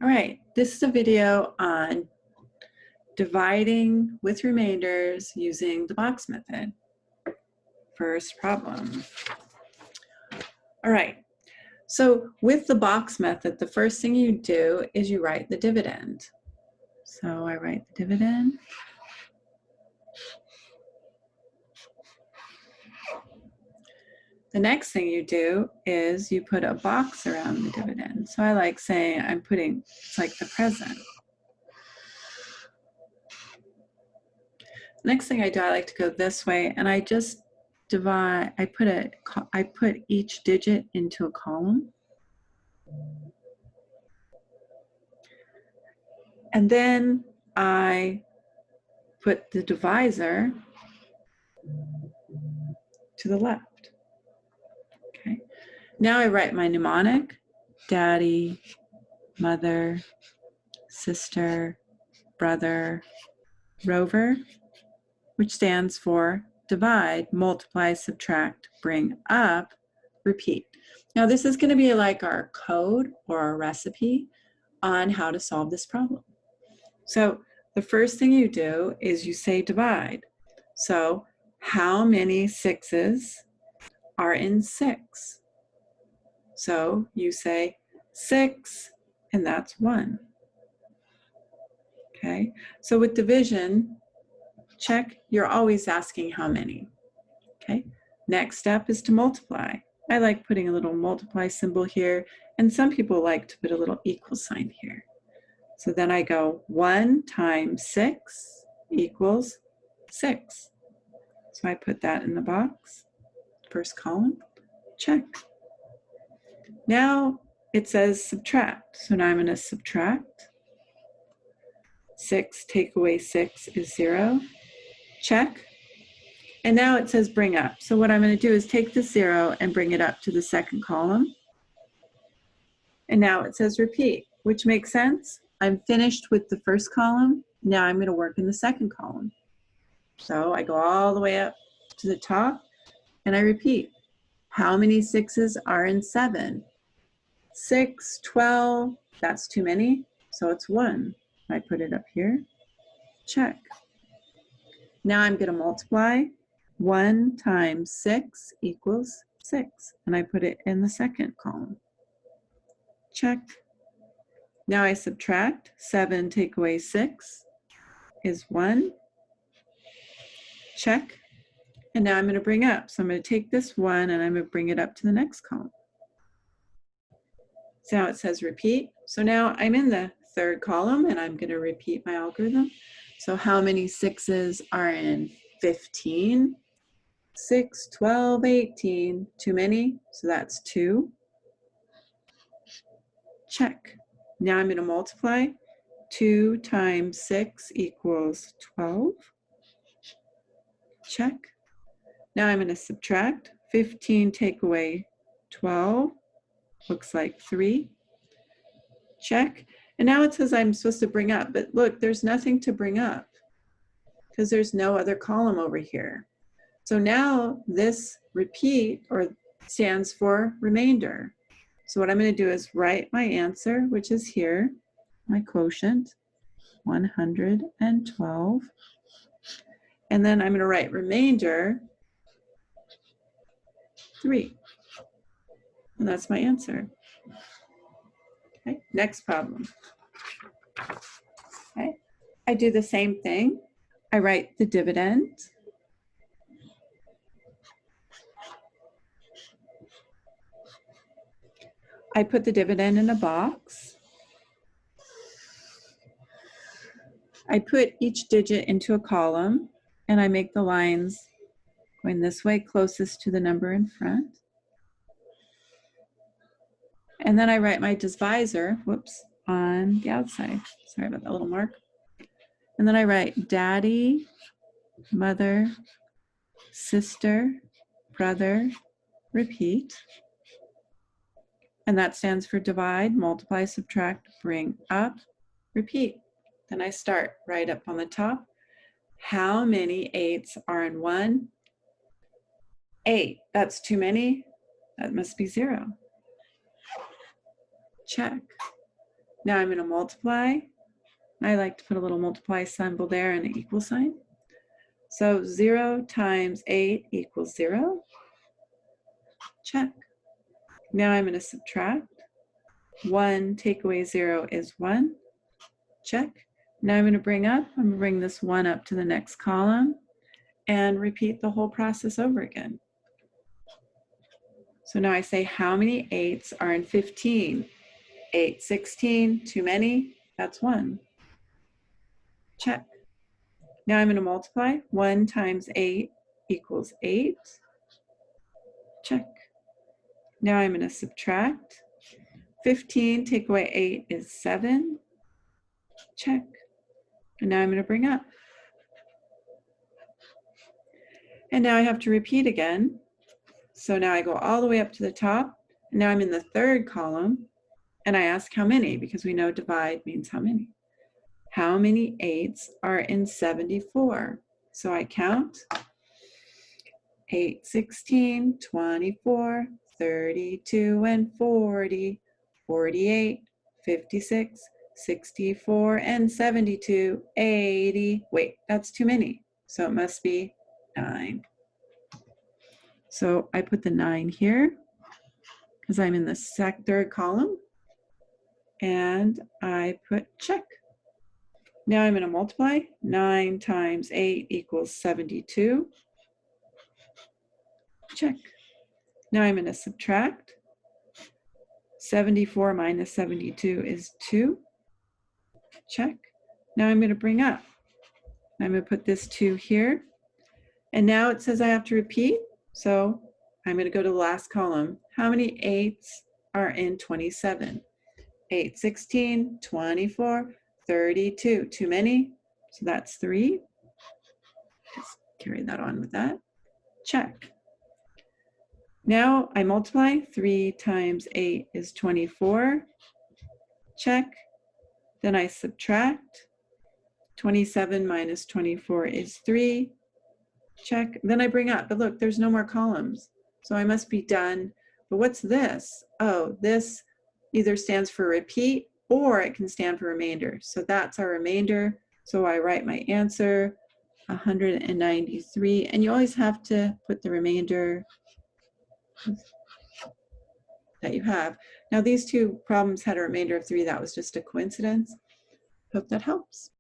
All right, this is a video on dividing with remainders using the box method. First problem. All right, so with the box method, the first thing you do is you write the dividend. So I write the dividend. The next thing you do is you put a box around the dividend. So I like saying I'm putting, it's like the present. Next thing I do, I like to go this way, and I just divide, I put each digit into a column. And then I put the divisor to the left. Okay. Now I write my mnemonic: daddy, mother, sister, brother, rover, which stands for divide, multiply, subtract, bring up, repeat. Now this is going to be like our code or our recipe on how to solve this problem. So the first thing you do is you say divide. So how many sixes are in 6? So you say 6, and that's 1. Okay, so with division, check, you're always asking how many. Okay, next step is to multiply. I like putting a little multiply symbol here, and some people like to put a little equal sign here. So then I go 1 times 6 equals 6. So I put that in the box, first column, check. Now it says subtract. So now I'm going to subtract. 6 take away 6 is 0. Check. And now it says bring up. So what I'm going to do is take the 0 and bring it up to the second column. And now it says repeat, which makes sense. I'm finished with the first column. Now I'm going to work in the second column. So I go all the way up to the top and I repeat. How many 6s are in 7? 6, 12, that's too many, so it's 1. I put it up here, check. Now I'm going to multiply. 1 times 6 equals 6, and I put it in the second column, check. Now I subtract. 7 take away 6 is 1, check. And now I'm going to bring up. So I'm going to take this 1 and I'm going to bring it up to the next column. So now it says repeat. So now I'm in the third column and I'm going to repeat my algorithm. So how many 6s are in 15? 6, 12, 18. Too many, so that's 2. Check. Now I'm going to multiply. 2 times 6 equals 12. Check. Now I'm going to subtract. 15 take away 12. Looks like 3. Check. And now it says I'm supposed to bring up, but look, there's nothing to bring up because there's no other column over here. So now this repeat or stands for remainder. So what I'm going to do is write my answer, which is here, my quotient, 112. And then I'm going to write remainder, 3. And that's my answer. Okay, next problem. Okay, I do the same thing. I write the dividend. I put the dividend in a box. I put each digit into a column, and I make the lines going this way closest to the number in front. And then I write my divisor, whoops, on the outside. Sorry about that little mark. And then I write daddy, mother, sister, brother, repeat. And that stands for divide, multiply, subtract, bring up, repeat. Then I start right up on the top. How many 8s are in 1? 8. That's too many. That must be 0. Check. Now I'm going to multiply. I like to put a little multiply symbol there and an equal sign. So 0 times 8 equals 0. Check. Now I'm going to subtract. 1 take away 0 is 1. Check. Now I'm going to bring this 1 up to the next column and repeat the whole process over again. So now I say, how many 8s are in 15? 8, 16, too many? That's 1. Check. Now I'm going to multiply. 1 times 8 equals 8. Check. Now I'm going to subtract. 15 take away 8 is 7. Check. And now I'm going to bring up. And now I have to repeat again. So now I go all the way up to the top. And now I'm in the third column. And I ask how many, because we know divide means how many. How many 8s are in 74? So I count. 8, 16, 24, 32, and 40, 48, 56, 64, and 72, 80. Wait, that's too many. So it must be 9. So I put the 9 here because I'm in the third column. And I put check. Now I'm going to multiply. 9 times 8 equals 72. Check. Now I'm going to subtract. 74 minus 72 is 2. Check. Now I'm going to bring up. I'm going to put this 2 here. And now it says I have to repeat. So I'm going to go to the last column. How many 8s are in 27? 8, 16, 24, 32. Too many? So that's 3. Just carry that on with that. Check. Now I multiply. 3 times 8 is 24. Check. Then I subtract. 27 minus 24 is 3. Check. Then I bring up. But look, there's no more columns. So I must be done. But what's this? Oh, this either stands for repeat or it can stand for remainder. So that's our remainder. So I write my answer, 193. And you always have to put the remainder that you have. Now these two problems had a remainder of 3. That was just a coincidence. Hope that helps.